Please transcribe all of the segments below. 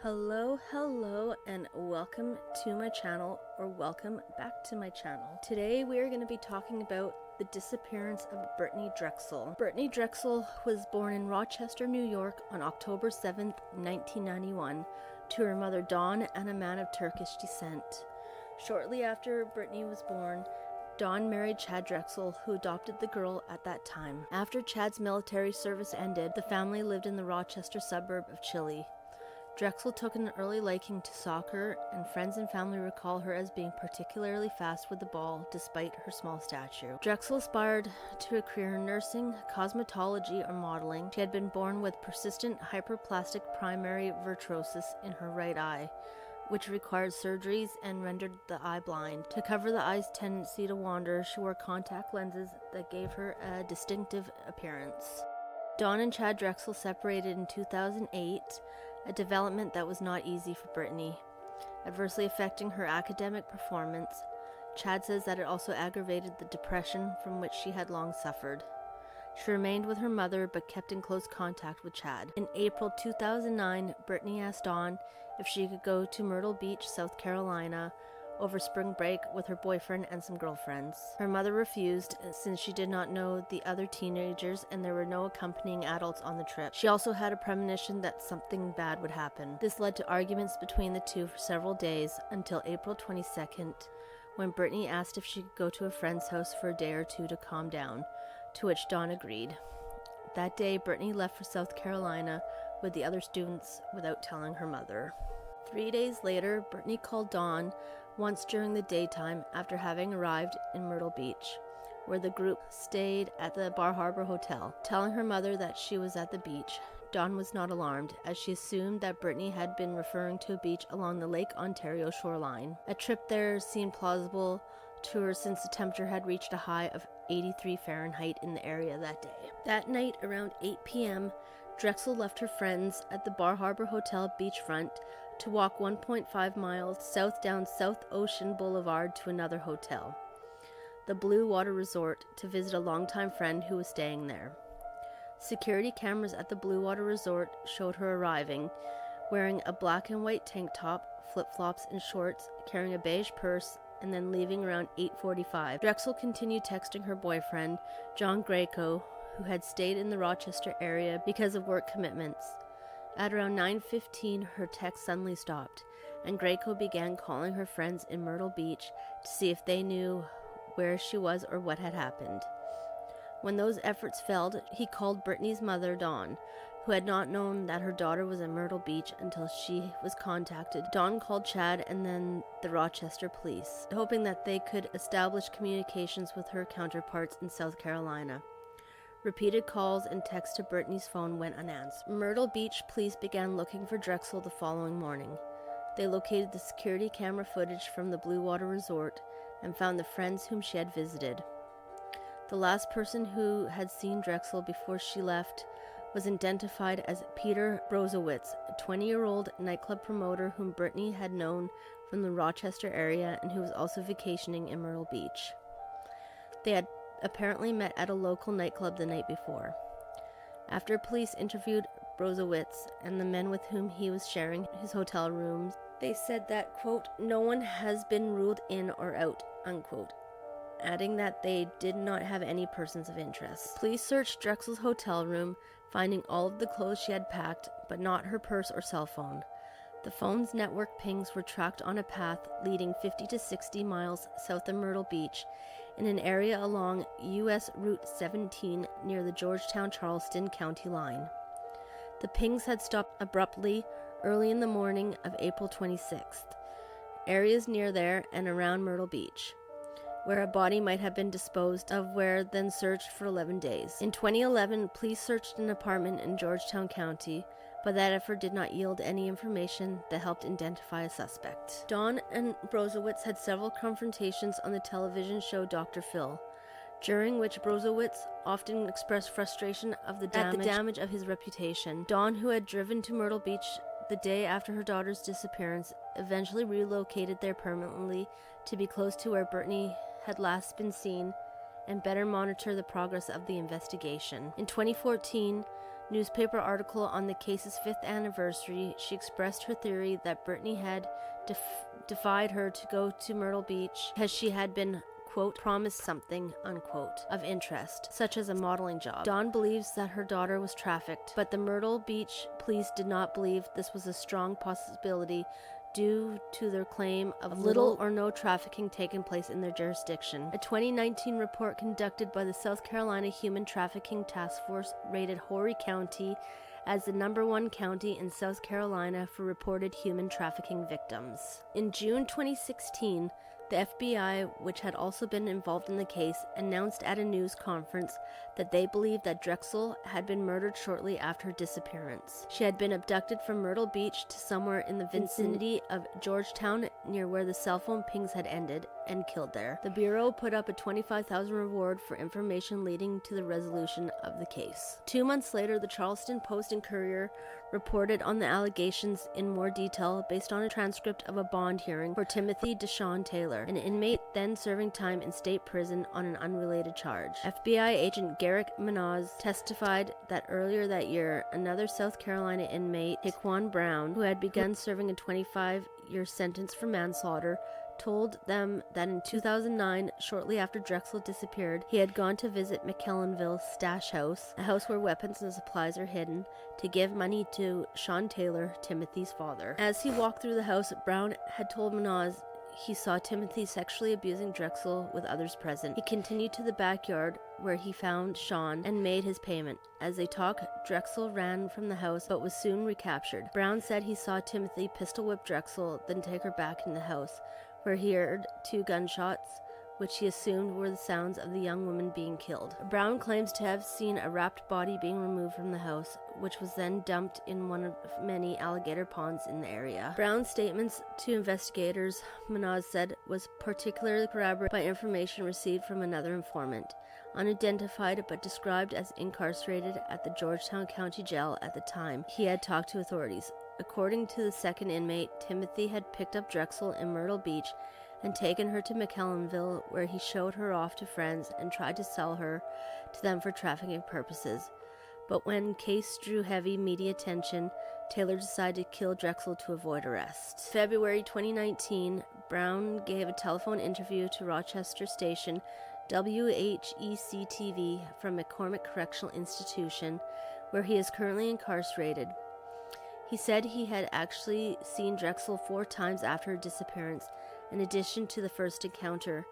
Hello, and welcome to my channel, or welcome back to my channel. Today we are going to be talking about the disappearance of Brittanee Drexel. Brittanee Drexel was born in Rochester, New York on October 7th, 1991, to her mother Dawn and a man of Turkish descent. Shortly after Brittanee was born, Dawn married Chad Drexel, who adopted the girl at that time. After Chad's military service ended, the family lived in the Rochester suburb of Chili. Drexel took an early liking to soccer, and friends and family recall her as being particularly fast with the ball despite her small stature. Drexel aspired to a career in nursing, cosmetology, or modeling. She had been born with persistent hyperplastic primary vertrosis in her right eye, which required surgeries and rendered the eye blind. To cover the eye's tendency to wander, she wore contact lenses that gave her a distinctive appearance. Dawn and Chad Drexel separated in 2008, a development that was not easy for Brittany, adversely affecting her academic performance. Chad says that it also aggravated the depression from which she had long suffered. She remained with her mother but kept in close contact with Chad. In April 2009, Brittany asked Dawn if she could go to Myrtle Beach, South Carolina, over spring break with her boyfriend and some girlfriends. Her mother refused since she did not know the other teenagers and there were no accompanying adults on the trip. She also had a premonition that something bad would happen. This led to arguments between the two for several days until April 22nd, when Brittany asked if she could go to a friend's house for a day or two to calm down, to which Dawn agreed. That day, Brittany left for South Carolina with the other students without telling her mother. 3 days later, Brittany called Dawn once during the daytime after having arrived in Myrtle Beach, where the group stayed at the Bar Harbor Hotel. Telling her mother that she was at the beach, Dawn was not alarmed, as she assumed that Brittany had been referring to a beach along the Lake Ontario shoreline. A trip there seemed plausible to her since the temperature had reached a high of 83 Fahrenheit in the area that day. That night, around 8 p.m., Drexel left her friends at the Bar Harbor Hotel beachfront to walk 1.5 miles south down South Ocean Boulevard to another hotel, the Blue Water Resort, to visit a longtime friend who was staying there. Security cameras at the Blue Water Resort showed her arriving, wearing a black and white tank top, flip-flops, and shorts, carrying a beige purse, and then leaving around 8:45. Drexel continued texting her boyfriend, John Greco, who had stayed in the Rochester area because of work commitments. At around 9:15, her text suddenly stopped, and Greco began calling her friends in Myrtle Beach to see if they knew where she was or what had happened. When those efforts failed, he called Brittany's mother, Dawn, who had not known that her daughter was in Myrtle Beach until she was contacted. Dawn called Chad and then the Rochester police, hoping that they could establish communications with her counterparts in South Carolina. Repeated calls and texts to Brittany's phone went unanswered. Myrtle Beach police began looking for Drexel the following morning. They located the security camera footage from the Blue Water Resort and found the friends whom she had visited. The last person who had seen Drexel before she left was identified as Peter Brozowitz, a 20-year-old nightclub promoter whom Brittany had known from the Rochester area and who was also vacationing in Myrtle Beach. They had apparently met at a local nightclub the night before. After police interviewed Brozowitz and the men with whom he was sharing his hotel rooms, they said that, quote, "no one has been ruled in or out," unquote, adding that they did not have any persons of interest. Police searched Drexel's hotel room, finding all of the clothes she had packed, but not her purse or cell phone. The phone's network pings were tracked on a path leading 50 to 60 miles south of Myrtle Beach, in an area along U.S. Route 17 near the Georgetown-Charleston county line. The pings had stopped abruptly early in the morning of April 26th, areas near there and around Myrtle Beach, where a body might have been disposed of, were then searched for 11 days. In 2011, police searched an apartment in Georgetown County, but that effort did not yield any information that helped identify a suspect. Dawn and Brozowitz had several confrontations on the television show Dr. Phil, during which Brozowitz often expressed frustration at the damage of his reputation. Dawn, who had driven to Myrtle Beach the day after her daughter's disappearance, eventually relocated there permanently to be close to where Brittany had last been seen and better monitor the progress of the investigation. In 2014, newspaper article on the case's 5th anniversary, she expressed her theory that Brittany had defied her to go to Myrtle Beach because she had been, quote, promised something, unquote, of interest, such as a modeling job. Dawn believes that her daughter was trafficked, but the Myrtle Beach police did not believe this was a strong possibility due to their claim of little or no trafficking taking place in their jurisdiction. A 2019 report conducted by the South Carolina Human Trafficking Task Force rated Horry County as the #1 county in South Carolina for reported human trafficking victims. In June 2016, the FBI, which had also been involved in the case, announced at a news conference that they believed that Drexel had been murdered shortly after her disappearance. She had been abducted from Myrtle Beach to somewhere in the vicinity of Georgetown, near where the cell phone pings had ended, and killed there. The Bureau put up a $25,000 reward for information leading to the resolution of the case. 2 months later, the Charleston Post and Courier reported on the allegations in more detail based on a transcript of a bond hearing for Timothy Deshawn Taylor, an inmate then serving time in state prison on an unrelated charge. FBI agent Garrick Manoz testified that earlier that year, another South Carolina inmate, Taquan Brown, who had begun serving a 25-year sentence for manslaughter, told them that in 2009, shortly after Drexel disappeared, he had gone to visit McKellenville's stash house, a house where weapons and supplies are hidden, to give money to Sean Taylor, Timothy's father. As he walked through the house, Brown had told Manoz he saw Timothy sexually abusing Drexel with others present. He continued to the backyard where he found Sean and made his payment. As they talked, Drexel ran from the house but was soon recaptured. Brown said he saw Timothy pistol whip Drexel, then take her back in the house, where he heard 2 gunshots, which he assumed were the sounds of the young woman being killed. Brown claims to have seen a wrapped body being removed from the house, which was then dumped in one of many alligator ponds in the area. Brown's statements to investigators, Manoz said, was particularly corroborated by information received from another informant, unidentified but described as incarcerated at the Georgetown County Jail at the time he had talked to authorities. According to the second inmate, Timothy had picked up Drexel in Myrtle Beach and taken her to McKellenville, where he showed her off to friends and tried to sell her to them for trafficking purposes. But when case drew heavy media attention, Taylor decided to kill Drexel to avoid arrest. February 2019, Brown gave a telephone interview to Rochester station WHEC-TV from McCormick Correctional Institution, where he is currently incarcerated. He said he had actually seen Drexel 4 times after her disappearance, in addition to the first encounter.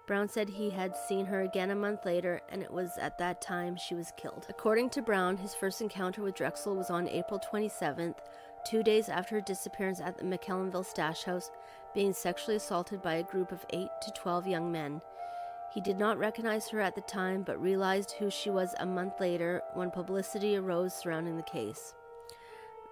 Brown said he had seen her again a month later, and it was at that time she was killed. According to Brown, his first encounter with Drexel was on April 27th, 2 days after her disappearance at the McKellenville stash house, being sexually assaulted by a group of 8 to 12 young men. He did not recognize her at the time, but realized who she was a month later when publicity arose surrounding the case.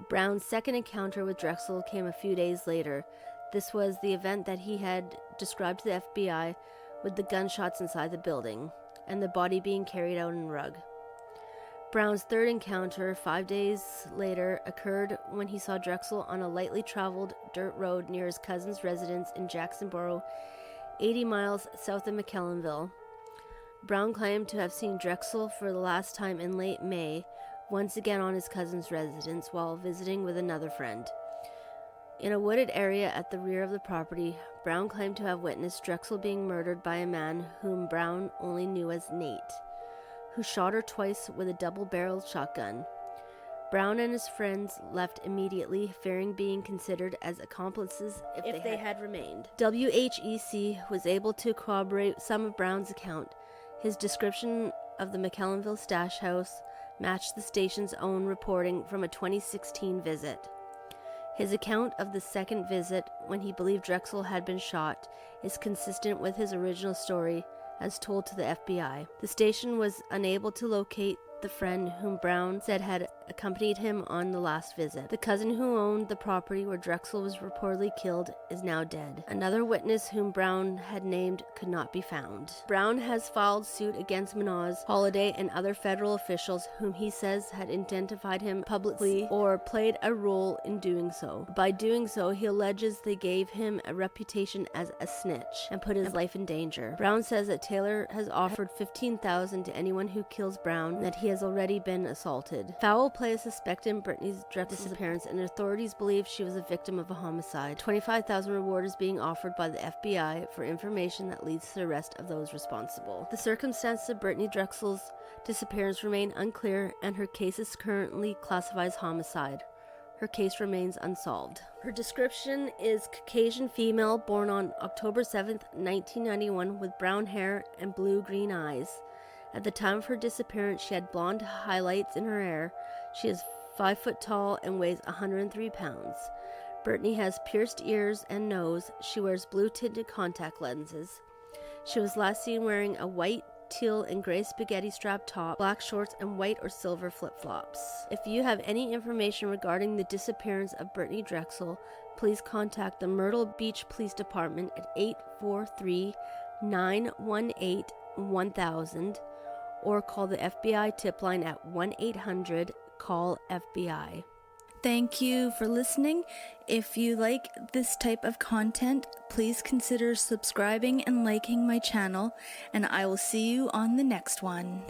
Brown's second encounter with Drexel came a few days later. This was the event that he had described to the FBI, with the gunshots inside the building, and the body being carried out in a rug. Brown's third encounter, 5 days later, occurred when he saw Drexel on a lightly traveled dirt road near his cousin's residence in Jacksonboro, 80 miles south of McKellenville. Brown claimed to have seen Drexel for the last time in late May, once again on his cousin's residence while visiting with another friend. In a wooded area at the rear of the property, Brown claimed to have witnessed Drexel being murdered by a man whom Brown only knew as Nate, who shot her twice with a double-barreled shotgun. Brown and his friends left immediately, fearing being considered as accomplices if they had remained. WHEC was able to corroborate some of Brown's account. His description of the McKellenville stash house matched the station's own reporting from a 2016 visit. His account of the second visit, when he believed Drexel had been shot, is consistent with his original story as told to the FBI. The station was unable to locate the friend whom Brown said had accompanied him on the last visit. The cousin who owned the property where Drexel was reportedly killed is now dead. Another witness whom Brown had named could not be found. Brown has filed suit against Manoz, Holiday, and other federal officials whom he says had identified him publicly or played a role in doing so. By doing so, he alleges they gave him a reputation as a snitch and put his life in danger. Brown says that Taylor has offered $15,000 to anyone who kills Brown, and that he has already been assaulted. Foul play a suspect in Brittanee Drexel's disappearance, and authorities believe she was a victim of a homicide. $25,000 reward is being offered by the FBI for information that leads to the arrest of those responsible. The circumstances of Brittanee Drexel's disappearance remain unclear, and her case is currently classified as homicide. Her case remains unsolved. Her description is Caucasian female, born on October 7th, 1991, with brown hair and blue-green eyes. At the time of her disappearance, she had blonde highlights in her hair. She is 5 foot tall and weighs 103 pounds. Brittany has pierced ears and nose. She wears blue-tinted contact lenses. She was last seen wearing a white, teal, and gray spaghetti strap top, black shorts, and white or silver flip-flops. If you have any information regarding the disappearance of Brittanee Drexel, please contact the Myrtle Beach Police Department at 843-918-1000 or call the FBI tip line at 1-800-CALL-FBI. Thank you for listening. If you like this type of content, please consider subscribing and liking my channel, and I will see you on the next one.